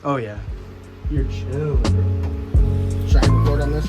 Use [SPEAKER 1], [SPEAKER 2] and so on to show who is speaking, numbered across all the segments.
[SPEAKER 1] Oh, yeah.
[SPEAKER 2] You're chilling, bro.
[SPEAKER 3] Should I record on this?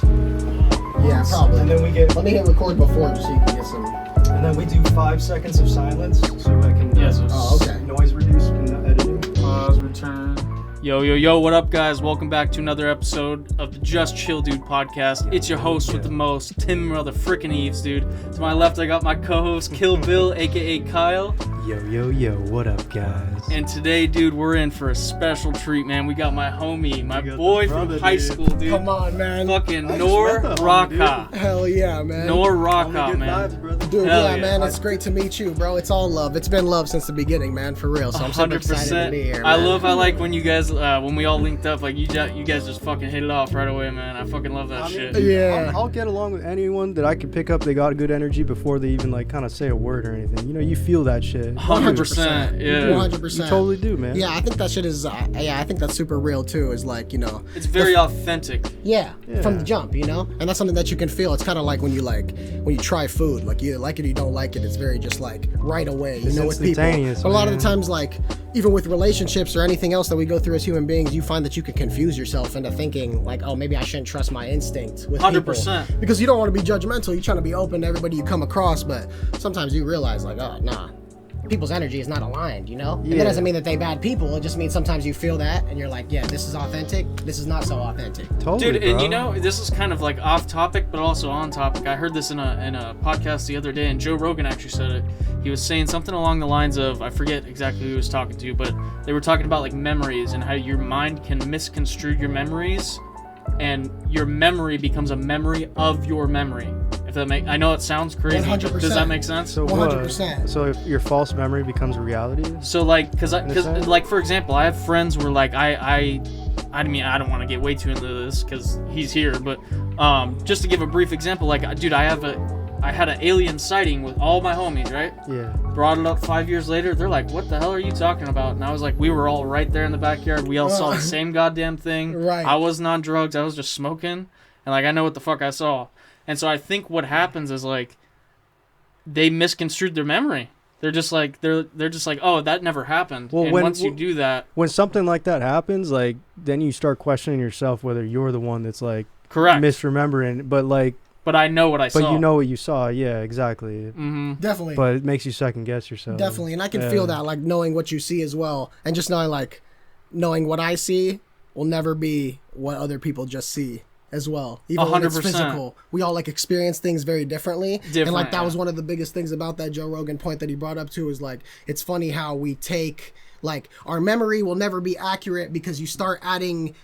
[SPEAKER 3] Yeah, probably.
[SPEAKER 2] And then
[SPEAKER 3] Let me hit record before just so you can get some.
[SPEAKER 2] And then we do 5 seconds of silence so I can.
[SPEAKER 3] Okay.
[SPEAKER 2] Noise reduce and editing.
[SPEAKER 1] Pause, return. Yo, what up, guys? Welcome back to another episode of the Just Chill Dude podcast. It's your host with the most, Tim Motherfrickin' Eves, dude. To my left, I got my co-host, Kill Bill, aka Kyle.
[SPEAKER 2] Yo, what up, guys?
[SPEAKER 1] And today, dude, we're in for a special treat, man. We got my homie, my boy from high school, dude.
[SPEAKER 3] Come on, man.
[SPEAKER 1] Fucking Nour, Raka.
[SPEAKER 3] Hell yeah, man.
[SPEAKER 1] Nour, Raka, man.
[SPEAKER 2] Vibes, brother.
[SPEAKER 3] Dude,
[SPEAKER 1] Hell
[SPEAKER 3] yeah,
[SPEAKER 1] yeah.
[SPEAKER 3] man. It's great to meet you, bro. It's all love. It's been love since the beginning, man, for real. So I'm super excited to be here, man.
[SPEAKER 1] I love how, like, when you guys, when we all linked up, like, you guys just fucking hit it off right away, man. I fucking love that shit.
[SPEAKER 3] Yeah.
[SPEAKER 2] I'll get along with anyone that I can pick up. They got good energy before they even like kind of say a word or anything. You know, you feel that shit.
[SPEAKER 1] 100%. Yeah.
[SPEAKER 3] 100%.
[SPEAKER 2] You totally do, man.
[SPEAKER 3] Yeah, I think that shit is. I think that's super real too. Is like, you know.
[SPEAKER 1] It's very authentic.
[SPEAKER 3] Yeah,
[SPEAKER 2] Yeah.
[SPEAKER 3] from the jump, you know, and that's something that you can feel. It's kind of like when you try food, like you like it or you don't like it. It's very just like right away, you
[SPEAKER 2] It's
[SPEAKER 3] know, with people.
[SPEAKER 2] instantaneous,
[SPEAKER 3] But a lot of
[SPEAKER 2] man.
[SPEAKER 3] the times, like even with relationships or anything else that we go through as human beings, you find that you can confuse yourself into thinking like, oh, maybe I shouldn't trust my instinct with
[SPEAKER 1] 100%.
[SPEAKER 3] people because you don't want to be judgmental. You're trying to be open to everybody you come across, but sometimes you realize like, oh, nah. People's energy is not aligned, you know? And that doesn't mean that they bad people. It just means sometimes you feel that and you're like, yeah, this is authentic. This is not so authentic.
[SPEAKER 2] Totally,
[SPEAKER 1] Dude, and
[SPEAKER 2] bro.
[SPEAKER 1] you know, this is kind of like off topic, but also on topic. I heard this in a podcast the other day, and Joe Rogan actually said it. He was saying something along the lines of, I forget exactly who he was talking to, but they were talking about like memories and how your mind can misconstrue your memories, and your memory becomes a memory of your memory. If that I know it sounds crazy, but
[SPEAKER 3] 100%.
[SPEAKER 1] does that make sense?
[SPEAKER 2] So
[SPEAKER 3] 100%.
[SPEAKER 2] what? So if your false memory becomes reality?
[SPEAKER 1] So like, cause
[SPEAKER 2] sense?
[SPEAKER 1] like for example, I have friends where like I mean I don't want to get way too into this because he's here, but just to give a brief example, like dude, I had an alien sighting with all my homies, right?
[SPEAKER 2] Yeah.
[SPEAKER 1] Brought it up 5 years later. They're like, "What the hell are you talking about?" And I was like, "We were all right there in the backyard. We all saw the same goddamn thing.
[SPEAKER 3] Right.
[SPEAKER 1] I wasn't on drugs. I was just smoking, and like I know what the fuck I saw." And so I think what happens is like they misconstrued their memory. They're just like they're just like, oh, that never happened.
[SPEAKER 2] Well,
[SPEAKER 1] and once you do that,
[SPEAKER 2] When something like that happens, like then you start questioning yourself whether you're the one that's like
[SPEAKER 1] correct.
[SPEAKER 2] misremembering,
[SPEAKER 1] But I know what I saw.
[SPEAKER 2] but you know what you saw. Yeah, exactly.
[SPEAKER 1] Mm-hmm.
[SPEAKER 3] Definitely.
[SPEAKER 2] But it makes you second guess yourself.
[SPEAKER 3] Definitely. And I can feel that, like knowing what you see as well. And just knowing what I see will never be what other people just see as well. Even when it's
[SPEAKER 1] 100%.
[SPEAKER 3] physical. We all like experience things very differently. And like that
[SPEAKER 1] yeah.
[SPEAKER 3] was one of the biggest things about that Joe Rogan point that he brought up too, is like, it's funny how we take, like, our memory will never be accurate because you start adding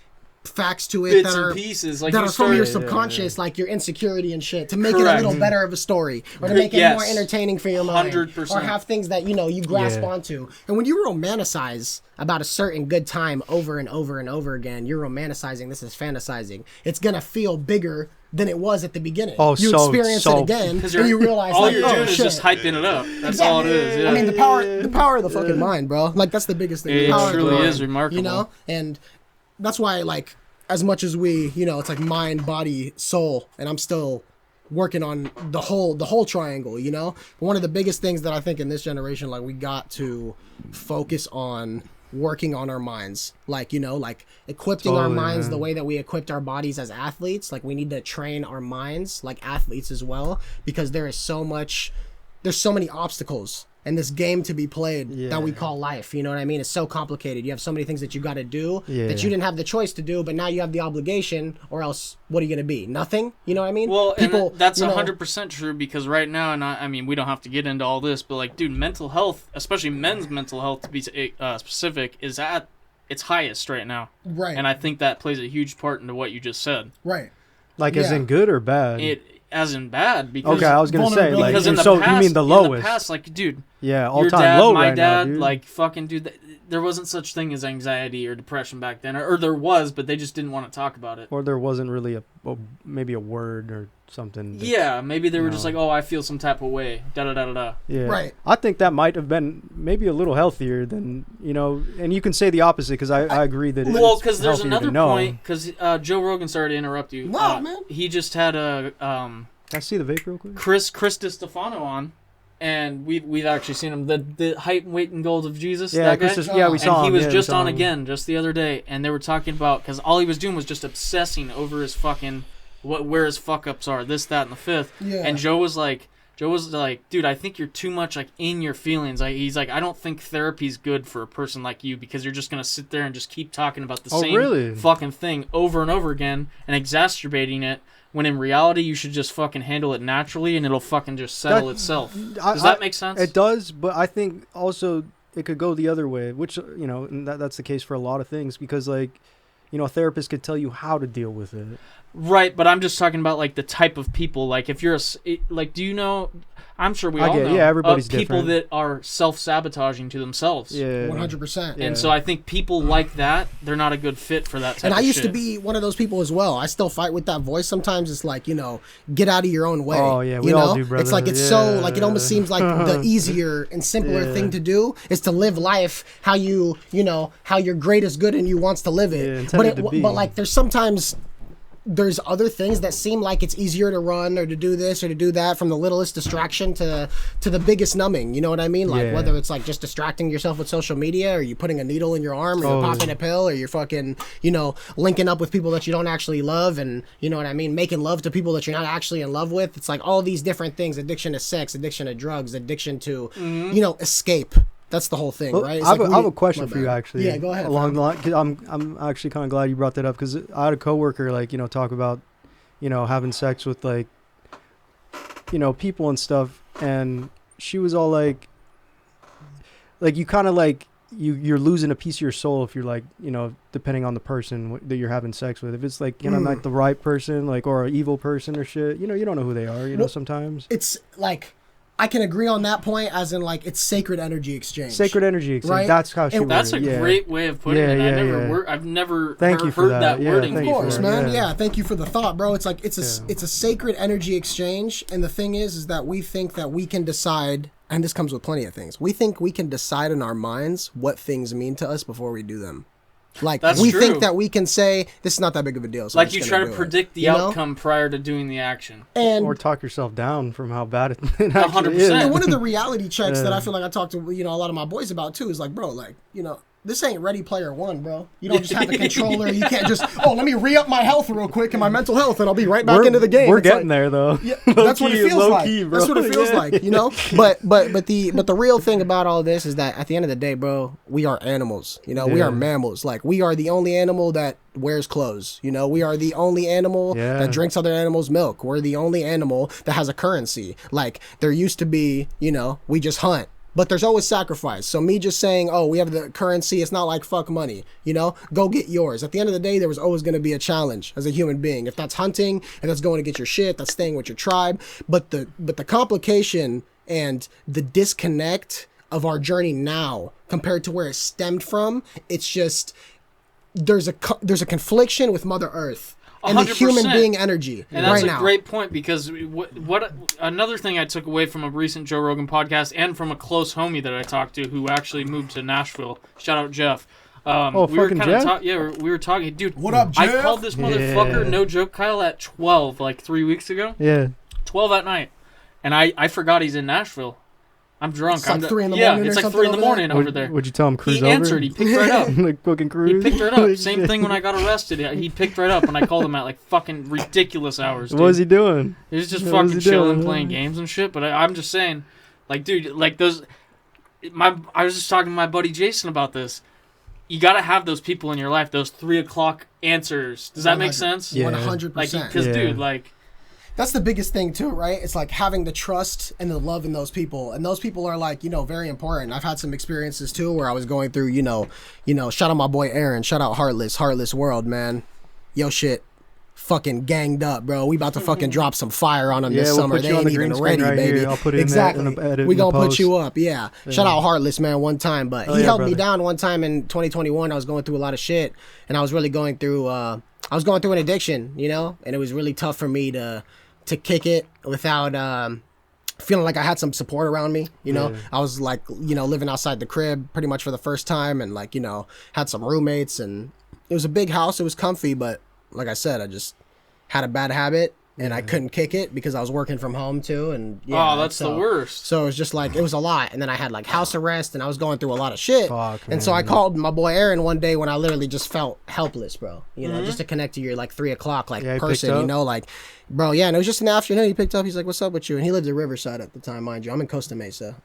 [SPEAKER 3] facts to it
[SPEAKER 1] Bits
[SPEAKER 3] that
[SPEAKER 1] and
[SPEAKER 3] are
[SPEAKER 1] pieces, like
[SPEAKER 3] that
[SPEAKER 1] you
[SPEAKER 3] are from your
[SPEAKER 1] started-
[SPEAKER 3] subconscious, like your insecurity and shit, to make it a
[SPEAKER 1] Correct.
[SPEAKER 3] little better of a story, or to make it
[SPEAKER 1] Yes.
[SPEAKER 3] more entertaining for your mind,
[SPEAKER 1] 100%.
[SPEAKER 3] or have things that you grasp
[SPEAKER 2] Yeah.
[SPEAKER 3] onto. And when you romanticize about a certain good time over and over and over again, you're romanticizing. This is fantasizing. It's gonna feel bigger than it was at the beginning.
[SPEAKER 2] Oh,
[SPEAKER 3] you
[SPEAKER 2] so-
[SPEAKER 3] experience
[SPEAKER 2] so-
[SPEAKER 3] it again,
[SPEAKER 1] Because
[SPEAKER 3] and you realize
[SPEAKER 1] all
[SPEAKER 3] like,
[SPEAKER 1] you're
[SPEAKER 3] oh,
[SPEAKER 1] doing is
[SPEAKER 3] shit.
[SPEAKER 1] just hyping it up. That's all it is. Yeah.
[SPEAKER 3] I mean, the power of the fucking mind, bro. Like that's the biggest thing. The
[SPEAKER 1] It
[SPEAKER 3] power of the
[SPEAKER 1] truly
[SPEAKER 3] mind,
[SPEAKER 1] is remarkable.
[SPEAKER 3] You know, and that's why, like, as much as we, it's like mind, body, soul, and I'm still working on the whole triangle. But one of the biggest things that I think in this generation, like, we got to focus on working on our minds, like equipping our
[SPEAKER 2] Totally,
[SPEAKER 3] minds
[SPEAKER 2] man.
[SPEAKER 3] the way that we equipped our bodies as athletes. Like, we need to train our minds like athletes as well, because there's so many obstacles in this game to be played that we call life. You know what I mean? It's so complicated. You have so many things that you got to do that you didn't have the choice to do, but now you have the obligation, or else what are you going to be? Nothing? You know what I mean?
[SPEAKER 1] Well, and that's
[SPEAKER 3] 100%.
[SPEAKER 1] 100% true, because right now, and I mean, we don't have to get into all this, but like, dude, mental health, especially men's mental health, to be specific, is at its highest right now.
[SPEAKER 3] Right.
[SPEAKER 1] And I think that plays a huge part into what you just said.
[SPEAKER 3] Right.
[SPEAKER 2] Like as
[SPEAKER 3] Yeah.
[SPEAKER 2] in good or bad?
[SPEAKER 1] It as in bad, because
[SPEAKER 2] Okay, I was gonna say like.
[SPEAKER 1] because in the
[SPEAKER 2] So
[SPEAKER 1] past,
[SPEAKER 2] you mean the lowest?
[SPEAKER 1] In the past, like, dude,
[SPEAKER 2] Yeah, all
[SPEAKER 1] your
[SPEAKER 2] time
[SPEAKER 1] dad,
[SPEAKER 2] low
[SPEAKER 1] my
[SPEAKER 2] right
[SPEAKER 1] dad,
[SPEAKER 2] now, dude.
[SPEAKER 1] like, fucking, dude, there wasn't such thing as anxiety or depression back then, or there was, but they just didn't want to talk about it.
[SPEAKER 2] Or there wasn't really maybe a word or something.
[SPEAKER 1] Yeah, maybe they were just
[SPEAKER 2] No.
[SPEAKER 1] like, oh, I feel some type of way, da-da-da-da-da.
[SPEAKER 2] Yeah.
[SPEAKER 3] Right.
[SPEAKER 2] I think that might have been maybe a little healthier than, and you can say the opposite, because I agree that
[SPEAKER 1] Well,
[SPEAKER 2] it's
[SPEAKER 1] because there's
[SPEAKER 2] healthier
[SPEAKER 1] another
[SPEAKER 2] to know.
[SPEAKER 1] point, because Joe Rogan, sorry to interrupt you.
[SPEAKER 3] No, man.
[SPEAKER 1] He just had a
[SPEAKER 2] Can I see the vape real quick?
[SPEAKER 1] Chris DiStefano on, and we've actually seen him. The height, weight, and gold of Jesus.
[SPEAKER 2] Yeah,
[SPEAKER 1] that guy?
[SPEAKER 2] Christus, yeah, we saw
[SPEAKER 1] And he
[SPEAKER 2] him.
[SPEAKER 1] was
[SPEAKER 2] yeah, we
[SPEAKER 1] just
[SPEAKER 2] saw
[SPEAKER 1] on
[SPEAKER 2] him.
[SPEAKER 1] again just the other day, and they were talking about because all he was doing was just obsessing over his fucking where his fuck ups are, this, that, and the fifth.
[SPEAKER 3] Yeah.
[SPEAKER 1] And Joe was like, dude, I think you're too much like in your feelings. He's like, I don't think therapy's good for a person like you because you're just gonna sit there and just keep talking about the same fucking thing over and over again and exacerbating it. When in reality, you should just fucking handle it naturally and it'll fucking just settle itself. Does that make sense?
[SPEAKER 2] It does, but I think also it could go the other way, which, you know, and that's the case for a lot of things because, like, you know, a therapist could tell you how to deal with it.
[SPEAKER 1] Right, but I'm just talking about, like, the type of people. Like, if you're do you know... I'm sure we all know
[SPEAKER 2] everybody's
[SPEAKER 1] people
[SPEAKER 2] different.
[SPEAKER 1] that are self-sabotaging to themselves.
[SPEAKER 2] Yeah.
[SPEAKER 3] 100%.
[SPEAKER 1] And so I think people like that, they're not a good fit for that type
[SPEAKER 3] And
[SPEAKER 1] of
[SPEAKER 3] I used
[SPEAKER 1] shit.
[SPEAKER 3] to be one of those people as well. I still fight with that voice sometimes. It's like, you know, get out of your own way.
[SPEAKER 2] Oh, yeah, we
[SPEAKER 3] you know?
[SPEAKER 2] all do, brother.
[SPEAKER 3] It's like it's so, like, it almost seems like the easier and simpler thing to do is to live life how you know, how your greatest good in you wants to live it.
[SPEAKER 2] Yeah, intended to be.
[SPEAKER 3] But like, there's other things that seem like it's easier to run or to do this or to do that, from the littlest distraction to the biggest numbing. You know what I mean? Like whether it's like just distracting yourself with social media, or you putting a needle in your arm, or you're popping a pill, or you're fucking, you know, linking up with people that you don't actually love, and you know what I mean, making love to people that you're not actually in love with. It's like all these different things: addiction to sex, addiction to drugs, addiction to you know, escape. That's the whole thing,
[SPEAKER 2] Well,
[SPEAKER 3] right? It's
[SPEAKER 2] I
[SPEAKER 3] like
[SPEAKER 2] have a question for you,
[SPEAKER 3] bad.
[SPEAKER 2] actually.
[SPEAKER 3] Yeah, go ahead.
[SPEAKER 2] Along the line, cause I'm actually kind of glad you brought that up, because I had a coworker, like, you know, talk about, you know, having sex with, like, you know, people and stuff, and she was all like you kind of like you're losing a piece of your soul if you're, like, you know, depending on the person that you're having sex with. If it's like, you know, like the right person, like, or an evil person or shit, you know, you don't know who they are, you know, sometimes.
[SPEAKER 3] It's like, I can agree on that point, as in, like, it's sacred energy exchange.
[SPEAKER 2] Sacred energy exchange.
[SPEAKER 3] Right?
[SPEAKER 2] That's how she worded
[SPEAKER 1] That's a
[SPEAKER 2] it.
[SPEAKER 1] great way of putting it. I've never
[SPEAKER 2] Thank you for
[SPEAKER 1] heard that
[SPEAKER 2] that.
[SPEAKER 1] wording
[SPEAKER 2] Thank
[SPEAKER 3] Of
[SPEAKER 2] you for
[SPEAKER 3] course,
[SPEAKER 2] that.
[SPEAKER 3] man.
[SPEAKER 2] Yeah.
[SPEAKER 3] Yeah, thank you for the thought, bro. It's like it's a sacred energy exchange, and the thing is that we think that we can decide, and this comes with plenty of things. We think we can decide in our minds what things mean to us before we do them. Like,
[SPEAKER 1] That's
[SPEAKER 3] we
[SPEAKER 1] true.
[SPEAKER 3] think that we can say, this is not that big of a deal. So I'm
[SPEAKER 1] Like,
[SPEAKER 3] just
[SPEAKER 1] you
[SPEAKER 3] gonna
[SPEAKER 1] try to
[SPEAKER 3] do
[SPEAKER 1] predict
[SPEAKER 3] it.
[SPEAKER 1] the
[SPEAKER 3] You know?
[SPEAKER 1] outcome prior to doing the action.
[SPEAKER 3] And
[SPEAKER 2] Or talk yourself down from how bad it actually
[SPEAKER 1] 100%.
[SPEAKER 2] is.
[SPEAKER 3] And one of the reality checks that I feel like I talk to, you know, a lot of my boys about too is like, bro, like, you know, this ain't Ready Player One, bro. You don't just have the controller. You can't just, let me re-up my health real quick and my mental health, and I'll be right back into the game.
[SPEAKER 2] We're
[SPEAKER 3] It's
[SPEAKER 2] getting
[SPEAKER 3] like,
[SPEAKER 2] there, though.
[SPEAKER 3] Yeah, that's what it feels like.
[SPEAKER 2] Key, bro.
[SPEAKER 3] That's what it feels
[SPEAKER 2] Yeah.
[SPEAKER 3] like, you know. But the real thing about all this is that at the end of the day, bro, we are animals. You know, we are mammals. Like, we are the only animal that wears clothes. You know, we are the only animal that drinks other animals' milk. We're the only animal that has a currency. Like, there used to be, you know, we just hunt. But there's always sacrifice. So me just saying, we have the currency, it's not like fuck money, you know? Go get yours. At the end of the day, there was always going to be a challenge as a human being. If that's hunting, and that's going to get your shit, that's staying with your tribe. But the complication and the disconnect of our journey now compared to where it stemmed from, it's just, there's a confliction with Mother Earth and the
[SPEAKER 1] 100%.
[SPEAKER 3] human being energy
[SPEAKER 1] And that's
[SPEAKER 3] right
[SPEAKER 1] a
[SPEAKER 3] now.
[SPEAKER 1] great point, because what another thing I took away from a recent Joe Rogan podcast, and from a close homie that I talked to who actually moved to Nashville. Shout out Jeff. We were
[SPEAKER 2] fucking
[SPEAKER 1] kind
[SPEAKER 2] Jeff?
[SPEAKER 1] of we were talking, dude.
[SPEAKER 3] What up,
[SPEAKER 1] I
[SPEAKER 3] Jeff?
[SPEAKER 1] called this motherfucker, no joke, Kyle, at 12 like 3 weeks ago.
[SPEAKER 2] Yeah.
[SPEAKER 1] 12 at night, and I forgot he's in Nashville. I'm drunk.
[SPEAKER 3] It's like 3 in the
[SPEAKER 1] yeah,
[SPEAKER 3] morning or
[SPEAKER 1] it's like
[SPEAKER 3] something
[SPEAKER 1] 3 in the
[SPEAKER 3] over there?
[SPEAKER 1] morning over there.
[SPEAKER 2] Would you tell him cruise
[SPEAKER 1] He
[SPEAKER 2] over?
[SPEAKER 1] answered. He picked right up.
[SPEAKER 2] Like fucking cruise.
[SPEAKER 1] He picked right up. Same thing when I got arrested. He picked right up when I called him at like fucking ridiculous hours. Dude.
[SPEAKER 2] What was he doing?
[SPEAKER 1] He was just
[SPEAKER 2] What was
[SPEAKER 1] fucking
[SPEAKER 2] he
[SPEAKER 1] chilling,
[SPEAKER 2] doing?
[SPEAKER 1] playing games and shit. But I'm just saying, like, dude, like those. I was just talking to my buddy Jason about this. You gotta have those people in your life. Those 3 o'clock answers. Does that make sense?
[SPEAKER 2] Yeah.
[SPEAKER 3] 100%.
[SPEAKER 1] Like, because dude, like.
[SPEAKER 3] That's the biggest thing too, right? It's like having the trust and the love in those people, and those people are like, you know, very important. I've had some experiences too where I was going through, you know, shout out my boy Aaron, shout out Heartless World, man. Yo, shit, fucking ganged up, bro. We about to fucking drop some fire on them this
[SPEAKER 2] we'll
[SPEAKER 3] summer.
[SPEAKER 2] put
[SPEAKER 3] They
[SPEAKER 2] you on
[SPEAKER 3] ain't
[SPEAKER 2] the
[SPEAKER 3] even
[SPEAKER 2] green screen
[SPEAKER 3] ready,
[SPEAKER 2] right
[SPEAKER 3] baby.
[SPEAKER 2] here. I'll put it in
[SPEAKER 3] exactly.
[SPEAKER 2] the edit
[SPEAKER 3] We
[SPEAKER 2] in the
[SPEAKER 3] gonna put
[SPEAKER 2] post.
[SPEAKER 3] you up, yeah. Shout out Heartless, man, one time, but he helped me
[SPEAKER 2] brother.
[SPEAKER 3] down one time in 2021. I was going through a lot of shit, and I was really going through. I was going through an addiction, you know, and it was really tough for me to kick it without feeling like I had some support around me, you know. I was like, you know, living outside the crib pretty much for the first time, and like, you know, had some roommates, and it was a big house, it was comfy, but like I said, I just had a bad habit, and I couldn't kick it because I was working from home too. And
[SPEAKER 1] that's the worst.
[SPEAKER 3] So it was just like, it was a lot. And then I had like house arrest, and I was going through a lot of shit.
[SPEAKER 2] Fuck,
[SPEAKER 3] and so I called my boy Aaron one day when I literally just felt helpless, bro. You know,
[SPEAKER 1] Mm-hmm.
[SPEAKER 3] just to connect to your like 3 o'clock like
[SPEAKER 2] Yeah, he
[SPEAKER 3] person,
[SPEAKER 2] picked
[SPEAKER 3] you know,
[SPEAKER 2] up?
[SPEAKER 3] like, bro, yeah. And it was just in the afternoon. He picked up. He's like, "What's up with you?" And he lived in Riverside at the time, mind you. I'm in Costa Mesa.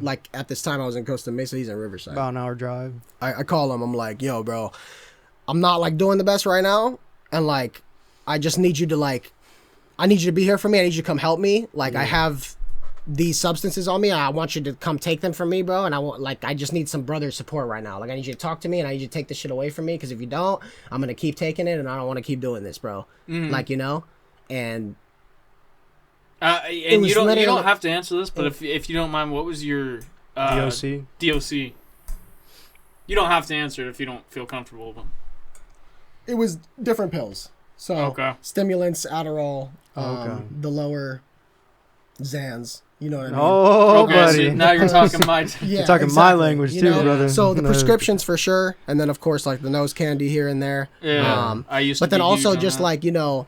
[SPEAKER 3] Like at this time, I was in Costa Mesa. He's in Riverside.
[SPEAKER 2] About an hour drive.
[SPEAKER 3] I call him. I'm like, "Yo, bro, I'm not like doing the best right now, and like, I just need you to like, I need you to be here for me. I need you to come help me. Like, I have these substances on me. I want you to come take them from me, bro. And I want, like, I just need some brother support right now. Like, I need you to talk to me, and I need you to take this shit away from me. Because if you don't, I'm gonna keep taking it, and I don't want to keep doing this, bro. Like, you know, and
[SPEAKER 1] And you don't have to answer this, but if you don't mind, what was your
[SPEAKER 2] DOC?
[SPEAKER 1] DOC. You don't have to answer it if you don't feel comfortable with them.
[SPEAKER 3] it was different pills. So
[SPEAKER 1] Okay.
[SPEAKER 3] stimulants, Adderall,
[SPEAKER 2] Okay.
[SPEAKER 3] the lower Xans. You know what I mean?
[SPEAKER 2] Oh,
[SPEAKER 1] Okay,
[SPEAKER 2] buddy.
[SPEAKER 1] so now you're talking my.
[SPEAKER 3] Yeah,
[SPEAKER 2] You're talking my language
[SPEAKER 3] you
[SPEAKER 2] too,
[SPEAKER 3] know?
[SPEAKER 2] brother.
[SPEAKER 3] So the
[SPEAKER 2] No.
[SPEAKER 3] prescriptions for sure, and then of course like the nose candy here and there.
[SPEAKER 1] Yeah, I used to.
[SPEAKER 3] But then
[SPEAKER 1] be
[SPEAKER 3] also
[SPEAKER 1] huge on
[SPEAKER 3] just
[SPEAKER 1] that.
[SPEAKER 3] like, you know,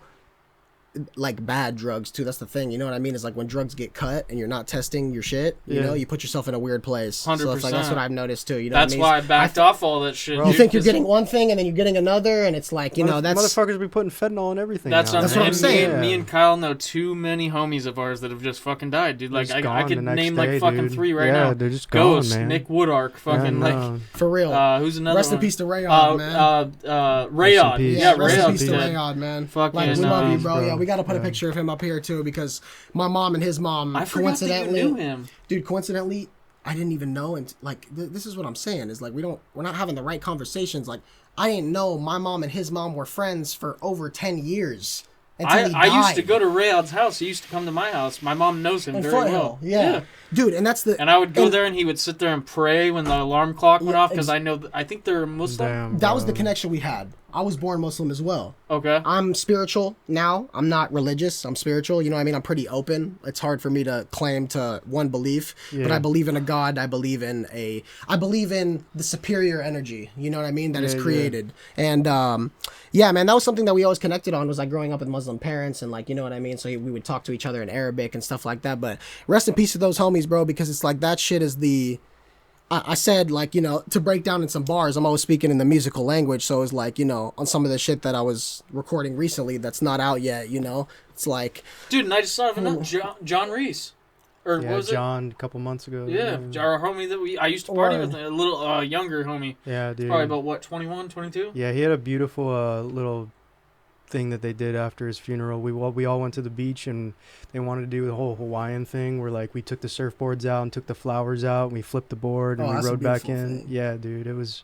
[SPEAKER 3] like bad drugs too. That's the thing. You know what I mean? Is like when drugs get cut and you're not testing your shit. You
[SPEAKER 2] Yeah.
[SPEAKER 3] know, you put yourself in a weird place. So it's like
[SPEAKER 1] 100%.
[SPEAKER 3] that's what I've noticed too. You know,
[SPEAKER 1] That's
[SPEAKER 3] what I
[SPEAKER 1] why
[SPEAKER 3] mean?
[SPEAKER 1] I backed off all that shit.
[SPEAKER 3] You
[SPEAKER 1] dude,
[SPEAKER 3] think you're
[SPEAKER 1] 'cause
[SPEAKER 3] getting one thing and then you're getting another, and it's like, you know, that's
[SPEAKER 2] motherfuckers be putting fentanyl and everything.
[SPEAKER 1] That's
[SPEAKER 2] now.
[SPEAKER 1] what
[SPEAKER 3] I'm
[SPEAKER 1] and
[SPEAKER 3] saying.
[SPEAKER 1] Me and Kyle know too many homies of ours that have just fucking died, dude. Like
[SPEAKER 2] Just
[SPEAKER 1] I
[SPEAKER 2] gone
[SPEAKER 1] could
[SPEAKER 2] the next
[SPEAKER 1] name
[SPEAKER 2] day,
[SPEAKER 1] like fucking
[SPEAKER 2] dude.
[SPEAKER 1] 3 right
[SPEAKER 2] Yeah,
[SPEAKER 1] now.
[SPEAKER 2] they're just gone,
[SPEAKER 1] Ghost,
[SPEAKER 2] man.
[SPEAKER 1] Nick Woodark, fucking
[SPEAKER 2] Yeah,
[SPEAKER 1] like.
[SPEAKER 2] no.
[SPEAKER 3] for real.
[SPEAKER 1] Who's another
[SPEAKER 3] Rest
[SPEAKER 1] one?
[SPEAKER 3] in peace to Rayod, man.
[SPEAKER 1] Rayod.
[SPEAKER 2] peace.
[SPEAKER 1] Yeah,
[SPEAKER 3] rest in
[SPEAKER 1] Rayod's
[SPEAKER 3] peace to
[SPEAKER 1] dead.
[SPEAKER 3] Rayod, man.
[SPEAKER 1] Fuck
[SPEAKER 3] like,
[SPEAKER 1] yeah,
[SPEAKER 3] we love you,
[SPEAKER 1] no,
[SPEAKER 3] bro.
[SPEAKER 2] bro.
[SPEAKER 3] Yeah, we got to put a
[SPEAKER 2] Yeah.
[SPEAKER 3] picture of him up here too, because my mom and his mom
[SPEAKER 1] I forgot that you
[SPEAKER 3] coincidentally
[SPEAKER 1] knew him.
[SPEAKER 3] Dude, coincidentally, I didn't even know, and like this is what I'm saying is like we're not having the right conversations. Like I didn't know my mom and his mom were friends for over 10 years until he died.
[SPEAKER 1] I used to go to Rayod's house. He used to come to my house. My mom knows him
[SPEAKER 3] in
[SPEAKER 1] very
[SPEAKER 3] Foothill.
[SPEAKER 1] well.
[SPEAKER 3] Yeah. Dude, and that's the
[SPEAKER 1] And I would go there, and he would sit there and pray when the alarm clock went
[SPEAKER 3] Yeah,
[SPEAKER 1] off, because I know I think they're Muslim.
[SPEAKER 2] Damn,
[SPEAKER 3] that was the
[SPEAKER 2] bro.
[SPEAKER 3] connection we had. I was born Muslim as well.
[SPEAKER 1] Okay.
[SPEAKER 3] I'm spiritual now. I'm not religious. I'm spiritual. You know what I mean? I'm pretty open. It's hard for me to claim to one belief, but
[SPEAKER 2] Yeah.
[SPEAKER 3] I believe in a God. I believe in the superior energy. You know what I mean? That is
[SPEAKER 2] Yeah, yeah.
[SPEAKER 3] created. And yeah, man, that was something that we always connected on. Was like growing up with Muslim parents and like, you know what I mean? So we would talk to each other in Arabic and stuff like that. But rest in peace to those homies, bro, because it's like that shit is the. I said, like, you know, to break down in some bars, I'm always speaking in the musical language. So it's like, you know, on some of the shit that I was recording recently that's not out yet, you know, it's like.
[SPEAKER 1] Dude, and I just thought of another John Reese. Or
[SPEAKER 2] Yeah,
[SPEAKER 1] what was
[SPEAKER 2] John, a couple months ago.
[SPEAKER 1] it? Yeah, our homie that I used to party with, a little younger homie.
[SPEAKER 2] Yeah, dude.
[SPEAKER 1] Probably about, what, 21, 22?
[SPEAKER 2] Yeah, he had a beautiful little thing that they did after his funeral. We all went to the beach, and they wanted to do the whole Hawaiian thing where like we took the surfboards out and took the flowers out, and we flipped the board and we
[SPEAKER 3] that's a
[SPEAKER 2] rode back
[SPEAKER 3] beautiful
[SPEAKER 2] in.
[SPEAKER 3] thing.
[SPEAKER 2] Yeah, dude, it was.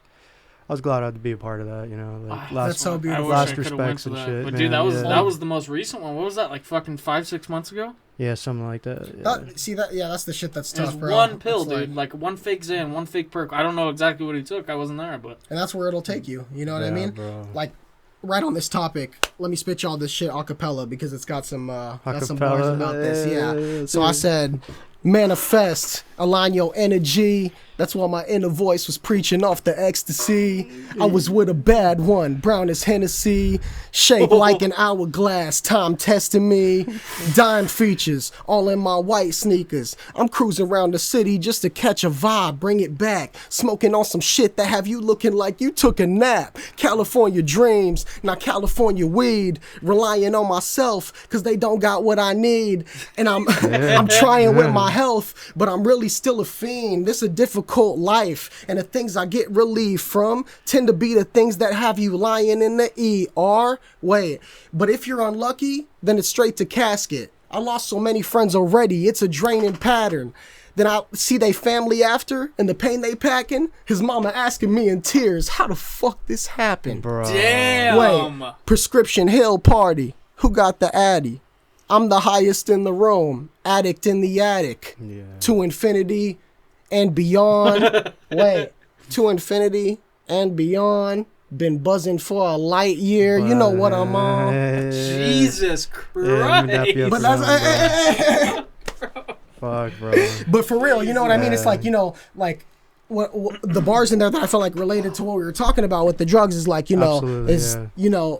[SPEAKER 2] I was glad I had to be a part of that. You know, like
[SPEAKER 3] That's so beautiful.
[SPEAKER 1] I
[SPEAKER 2] last
[SPEAKER 1] wish I could've went
[SPEAKER 2] respects
[SPEAKER 1] to
[SPEAKER 2] and
[SPEAKER 1] that.
[SPEAKER 2] shit.
[SPEAKER 1] But
[SPEAKER 2] man,
[SPEAKER 1] dude,
[SPEAKER 2] yeah.
[SPEAKER 1] that was the most recent one. What was that, like fucking 5-6 months ago?
[SPEAKER 2] Yeah, something like that. Yeah.
[SPEAKER 3] That's the shit that's
[SPEAKER 1] It was
[SPEAKER 3] tough, bro.
[SPEAKER 1] one pill,
[SPEAKER 3] It's
[SPEAKER 1] dude. Like one fake Xan, one fake perk. I don't know exactly what he took. I wasn't there, but
[SPEAKER 3] and that's where it'll take you. You know what I
[SPEAKER 2] Yeah,
[SPEAKER 3] mean?
[SPEAKER 2] bro.
[SPEAKER 3] Like, right on this topic, let me spit y'all this shit a cappella because it's got some bars
[SPEAKER 2] Acapella,
[SPEAKER 3] about this. Yeah.
[SPEAKER 2] yeah,
[SPEAKER 3] So I
[SPEAKER 2] dude.
[SPEAKER 3] said, manifest, align your energy. That's why my inner voice was preaching off the ecstasy. I was with a bad one, brown as Hennessy, shaped like an hourglass, time testing me. Dime features, all in my white sneakers. I'm cruising around the city just to catch a vibe, bring it back. Smoking on some shit that have you looking like you took a nap. California dreams, not California weed. Relying on myself, cause they don't got what I need. And I'm trying with my health, but I'm really still a fiend. This a difficult life, and the things I get relief from tend to be the things that have you lying in the ER. Wait, but if you're unlucky, then it's straight to casket. I lost so many friends already, it's a draining pattern. Then I see they family after, and the pain they packing. His mama asking me in tears, how the fuck this happened?
[SPEAKER 2] Bro.
[SPEAKER 1] damn.
[SPEAKER 3] Wait, prescription hill party. Who got the addy? I'm the highest in the room, addict in the attic.
[SPEAKER 2] Yeah.
[SPEAKER 3] To infinity and beyond. Wait, to infinity and beyond. Been buzzing for a light year. You know what I'm on.
[SPEAKER 1] Jesus
[SPEAKER 2] Yeah, let me dap you
[SPEAKER 1] Christ.
[SPEAKER 2] up
[SPEAKER 3] But
[SPEAKER 2] for that, bro. Fuck, bro.
[SPEAKER 3] but for real, you know what I mean? It's like, you know, like what the bars in there that I felt like related to what we were talking about with the drugs is like, you know,
[SPEAKER 2] Absolutely,
[SPEAKER 3] is
[SPEAKER 2] yeah.
[SPEAKER 3] you know,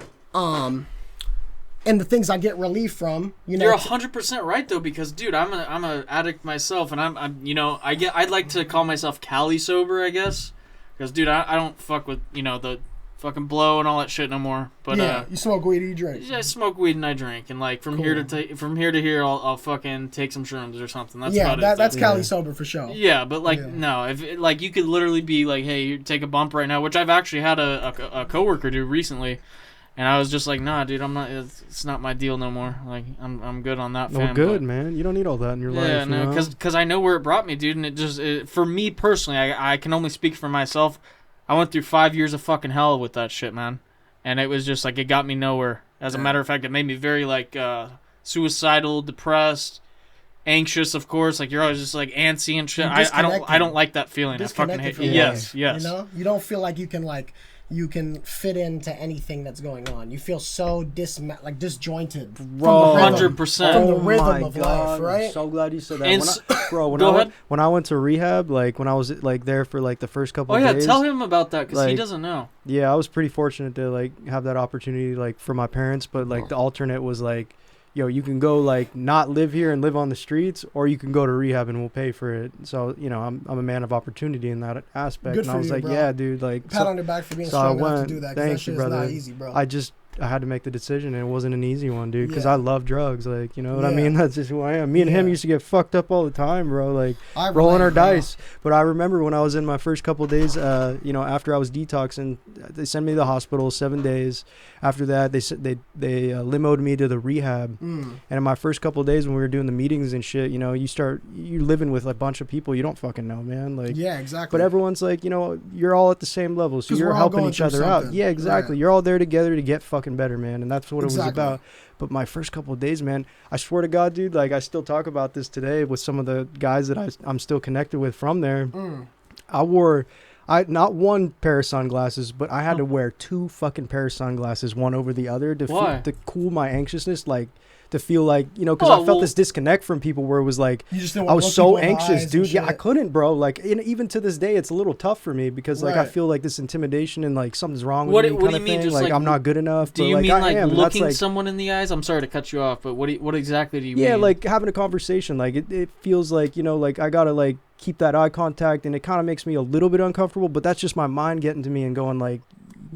[SPEAKER 3] and the things I get relief from, you know.
[SPEAKER 1] You're 100% right though, because dude, I'm a addict myself, and I'm you know, I'd like to call myself Cali sober, I guess, because dude, I don't fuck with, you know, the fucking blow and all that shit no more. But
[SPEAKER 3] yeah, you smoke weed, you drink.
[SPEAKER 1] I smoke weed and I drink, and like from here to here, I'll fucking take some shrooms or something. That's about it.
[SPEAKER 3] That's Cali sober for sure.
[SPEAKER 1] Yeah, but like no, if like you could literally be like, hey, you take a bump right now, which I've actually had a coworker do recently. And I was just like, nah, dude, I'm not. It's not my deal no more. Like, I'm good on that.
[SPEAKER 2] No, good, man. You don't need all that in your life.
[SPEAKER 1] Yeah, no, because I know where it brought me, dude. And it just, for me personally, I can only speak for myself. I went through 5 years of fucking hell with that shit, man. And it was just like it got me nowhere. As a matter of fact, it made me very like suicidal, depressed, anxious. Of course, like you're always just like antsy and shit. I don't like that feeling. I fucking hate it. Yes.
[SPEAKER 3] You know, you don't feel like you can fit into anything that's going on. You feel so disjointed.
[SPEAKER 1] Bro, 100%.
[SPEAKER 3] From the rhythm of life, right?
[SPEAKER 2] I'm so glad you said that. When I went to rehab, like when I was like there for like the first couple of days.
[SPEAKER 1] Tell him about that, because he doesn't know.
[SPEAKER 2] Yeah, I was pretty fortunate to like have that opportunity like for my parents, but like the alternate was like, yo, you can go like not live here and live on the streets, or you can go to rehab and we'll pay for it. So, you know, I'm a man of opportunity in that aspect.
[SPEAKER 3] Good
[SPEAKER 2] and I was like,
[SPEAKER 3] bro.
[SPEAKER 2] yeah, dude, like
[SPEAKER 3] pat on your back for being strong enough to do that.
[SPEAKER 2] Thank you, brother.
[SPEAKER 3] Not easy, bro.
[SPEAKER 2] I had to make the decision, and it wasn't an easy one, dude, because I love drugs. Like, you know what I mean? That's just who I am. Me and him used to get fucked up all the time, bro. Like, rolling our dice. But I remember when I was in my first couple of days, you know, after I was detoxing, they sent me to the hospital 7 days. After that, they limoed me to the rehab. And in my first couple of days when we were doing the meetings and shit, you know, you're living with a bunch of people you don't fucking know, man. Like,
[SPEAKER 3] yeah, exactly.
[SPEAKER 2] But everyone's like, you know, you're all at the same level, so you're helping each other out. Yeah, exactly. Right. You're all there together to get fucking better, man, and that's what it was about. But my first couple of days, man, I swear to God, dude, like I still talk about this today with some of the guys that I'm still connected with from there. I wore not one pair of sunglasses, but I had to wear 2 fucking pair of sunglasses, one over the other, to cool my anxiousness, like to feel like, you know, because I felt this disconnect from people where it was like, I was so anxious, dude. Yeah, I couldn't, bro. Like, even to this day, it's a little tough for me because like I feel like this intimidation and like something's wrong with me kind of thing. Just like I'm not good enough.
[SPEAKER 1] Do you mean like looking someone in the eyes? I'm sorry to cut you off, but what exactly do you mean?
[SPEAKER 2] Yeah, like having a conversation. Like it feels like, you know, like I gotta like keep that eye contact, and it kind of makes me a little bit uncomfortable. But that's just my mind getting to me and going like,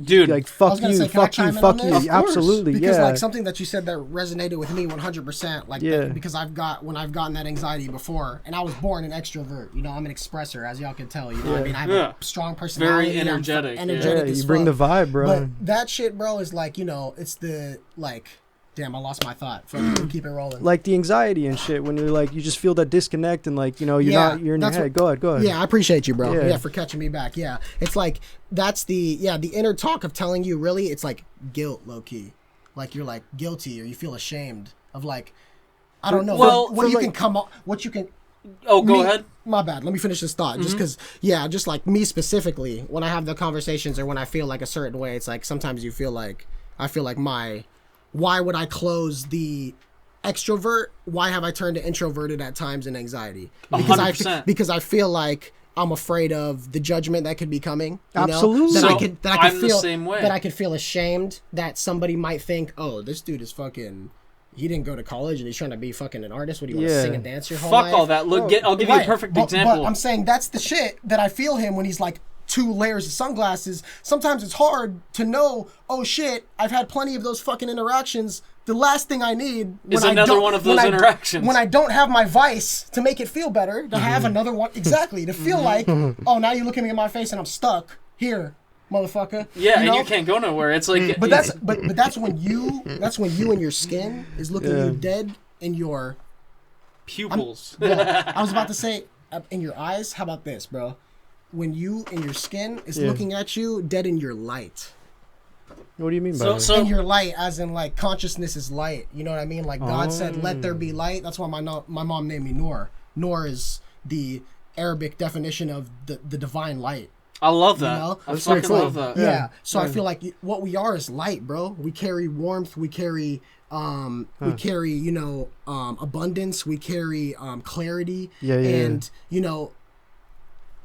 [SPEAKER 1] dude,
[SPEAKER 2] like fuck you, fuck you. Absolutely,
[SPEAKER 3] because like something that you said that resonated with me 100%. Like because when I've gotten that anxiety before, and I was born an extrovert. You know, I'm an expresser, as y'all can tell. You know, what I mean, I have a strong personality.
[SPEAKER 1] Very energetic.
[SPEAKER 2] You bring the vibe, bro.
[SPEAKER 3] But that shit, bro, is like, you know, it's the like. Damn, I lost my thought. Keep it rolling.
[SPEAKER 2] Like the anxiety and shit when you're like, you just feel that disconnect and like, you know, you're in your head. Go ahead.
[SPEAKER 3] Yeah, I appreciate you, bro. Yeah, for catching me back. Yeah, it's like that's the inner talk of telling you really. It's like guilt, low key. Like you're like guilty or you feel ashamed of like, I don't know.
[SPEAKER 1] Well,
[SPEAKER 3] what you can come up, what you can.
[SPEAKER 1] Oh, go ahead.
[SPEAKER 3] My bad. Let me finish this thought. Just because, just like me specifically, when I have the conversations or when I feel like a certain way, it's like sometimes I feel like why would I close the extrovert? Why have I turned to introverted at times in anxiety? Because I feel like I'm afraid of the judgment that could be coming.
[SPEAKER 2] Absolutely.
[SPEAKER 3] That I could feel ashamed that somebody might think, oh, this dude is fucking. He didn't go to college and he's trying to be fucking an artist. What do you want to sing and dance your whole life?
[SPEAKER 1] Fuck all that. Look, I'll give you a perfect example.
[SPEAKER 3] But I'm saying that's the shit that I feel him when he's like 2 layers of sunglasses. Sometimes it's hard to know, oh shit, I've had plenty of those fucking interactions. The last thing I need
[SPEAKER 1] is another one of those interactions.
[SPEAKER 3] When I don't have my vice to make it feel better, to have another one, exactly, to feel like, oh, now you're looking me in my face and I'm stuck here, motherfucker.
[SPEAKER 1] Yeah, you can't go nowhere. It's like,
[SPEAKER 3] but that's when you and your skin is looking you dead in your
[SPEAKER 1] pupils.
[SPEAKER 3] I was about to say in your eyes. How about this, bro? When you and your skin is looking at you dead in your light.
[SPEAKER 2] What do you mean by that?
[SPEAKER 3] In your light, as in like consciousness is light. You know what I mean? Like God said, "Let there be light." That's why my mom named me Nour. Nour is the Arabic definition of the divine light.
[SPEAKER 1] I love that.
[SPEAKER 3] You know?
[SPEAKER 1] I fucking love that.
[SPEAKER 3] Yeah. So I feel like what we are is light, bro. We carry warmth. We carry abundance. We carry clarity. And you know.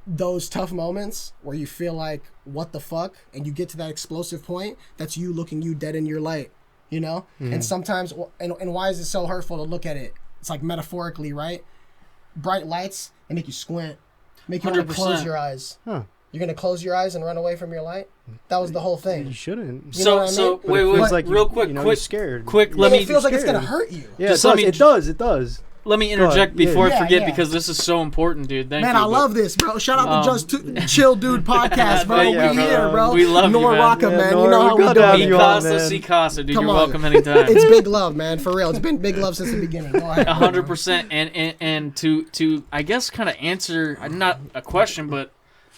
[SPEAKER 3] Those tough moments where you feel like what the fuck and you get to that explosive point, that's you looking you dead in your light. you know. And sometimes, and why is it so hurtful to look at it? It's like metaphorically, right? Bright lights, they make you squint, make you want to close your eyes.
[SPEAKER 2] Huh.
[SPEAKER 3] You're gonna close your eyes and run away from your light. That was the whole thing.
[SPEAKER 2] You shouldn't.
[SPEAKER 3] You know what I mean?
[SPEAKER 1] Wait,
[SPEAKER 2] like
[SPEAKER 1] real quick,
[SPEAKER 2] you're scared.
[SPEAKER 1] quick.
[SPEAKER 3] It feels like it's gonna hurt you.
[SPEAKER 2] Yeah,
[SPEAKER 1] Just
[SPEAKER 2] it does. It does.
[SPEAKER 1] Let me interject before
[SPEAKER 3] Yeah,
[SPEAKER 1] I forget
[SPEAKER 3] yeah.
[SPEAKER 1] because this is so important, dude. Thank
[SPEAKER 3] Man,
[SPEAKER 1] you.
[SPEAKER 3] I love this, bro. Shout out to Just Chill Dude podcast, bro.
[SPEAKER 1] Thank
[SPEAKER 3] We
[SPEAKER 1] you,
[SPEAKER 3] here, bro.
[SPEAKER 1] We love
[SPEAKER 3] Nour,
[SPEAKER 1] you, man.
[SPEAKER 3] Raka,
[SPEAKER 2] Yeah,
[SPEAKER 3] man.
[SPEAKER 2] Nour,
[SPEAKER 3] You know
[SPEAKER 2] we're
[SPEAKER 3] how we
[SPEAKER 2] good
[SPEAKER 3] do
[SPEAKER 2] to have
[SPEAKER 3] it.
[SPEAKER 2] you on,
[SPEAKER 1] Casa,
[SPEAKER 2] man.
[SPEAKER 1] si casa, dude.
[SPEAKER 3] Come
[SPEAKER 1] You're
[SPEAKER 3] on.
[SPEAKER 1] welcome anytime.
[SPEAKER 3] It's big love, man. For real. It's been big love since the beginning. Go ahead.
[SPEAKER 1] 100%. And to I guess kind of answer not a question, but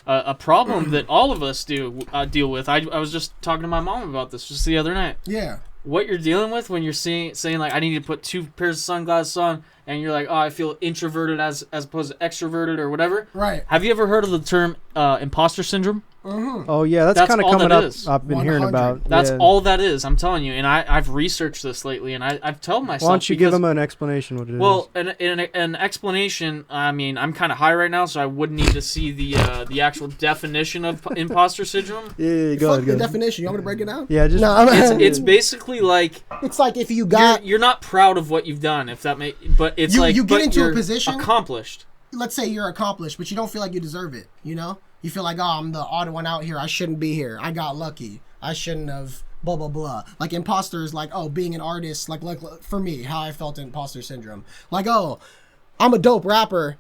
[SPEAKER 1] a problem that all of us deal with. I was just talking to my mom about this just the other night.
[SPEAKER 3] Yeah.
[SPEAKER 1] What you're dealing with when you're saying like I need to put 2 pairs of sunglasses on, and you're like, oh, I feel introverted as opposed to extroverted or whatever.
[SPEAKER 3] Right.
[SPEAKER 1] Have you ever heard of the term imposter syndrome?
[SPEAKER 2] Oh yeah, that's kind of
[SPEAKER 1] all
[SPEAKER 2] coming
[SPEAKER 1] that
[SPEAKER 2] up.
[SPEAKER 1] is.
[SPEAKER 2] I've been hearing
[SPEAKER 3] 100.
[SPEAKER 2] about.
[SPEAKER 1] That's
[SPEAKER 2] yeah.
[SPEAKER 1] all that is. I'm telling you, and I've researched this lately, and I've told myself.
[SPEAKER 2] Why don't you give
[SPEAKER 1] because-
[SPEAKER 2] them an explanation what it is?
[SPEAKER 1] Well, an explanation. I mean, I'm kind of high right now, so I would need to see the actual definition of imposter syndrome.
[SPEAKER 2] Yeah, go
[SPEAKER 3] Fuck
[SPEAKER 2] ahead.
[SPEAKER 3] the definition. You want me to break it down?
[SPEAKER 2] Yeah, just.
[SPEAKER 3] No,
[SPEAKER 1] It's basically like
[SPEAKER 3] it's like if you got,
[SPEAKER 1] you're not proud of what you've done, if that but it's like
[SPEAKER 3] you get into a
[SPEAKER 1] you're
[SPEAKER 3] position-
[SPEAKER 1] accomplished.
[SPEAKER 3] let's say you're accomplished, but you don't feel like you deserve it, you know? You feel like, oh, I'm the odd one out here. I shouldn't be here. I got lucky. I shouldn't have blah, blah, blah. Like imposter is like, oh, being an artist, like for me, how I felt imposter syndrome. Like, oh, I'm a dope rapper,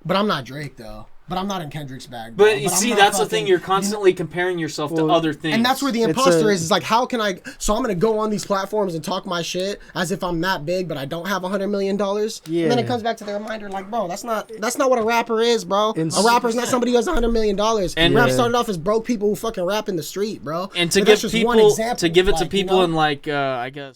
[SPEAKER 3] but I'm not Drake, though. But I'm not in Kendrick's bag.
[SPEAKER 1] But you
[SPEAKER 3] I'm
[SPEAKER 1] see,
[SPEAKER 3] not
[SPEAKER 1] that's the
[SPEAKER 3] fucking-
[SPEAKER 1] thing. You're constantly comparing yourself to other things.
[SPEAKER 3] And that's where the
[SPEAKER 2] It's
[SPEAKER 3] imposter
[SPEAKER 2] a-
[SPEAKER 3] is like, how can I? So I'm gonna go on these platforms and talk my shit as if I'm that big, but I don't have $100 million.
[SPEAKER 2] Yeah.
[SPEAKER 3] And then it comes back to the reminder, like, bro, that's not what a rapper is, bro.
[SPEAKER 2] And
[SPEAKER 3] A rapper is not somebody who has $100 million.
[SPEAKER 1] And-
[SPEAKER 3] rap
[SPEAKER 2] Yeah.
[SPEAKER 3] started off as broke people who fucking rap in the street, bro.
[SPEAKER 1] And to
[SPEAKER 3] But
[SPEAKER 1] give
[SPEAKER 3] that's just one
[SPEAKER 1] people
[SPEAKER 3] example,
[SPEAKER 1] to give it to
[SPEAKER 3] like, you
[SPEAKER 1] people
[SPEAKER 3] know?
[SPEAKER 1] in like I guess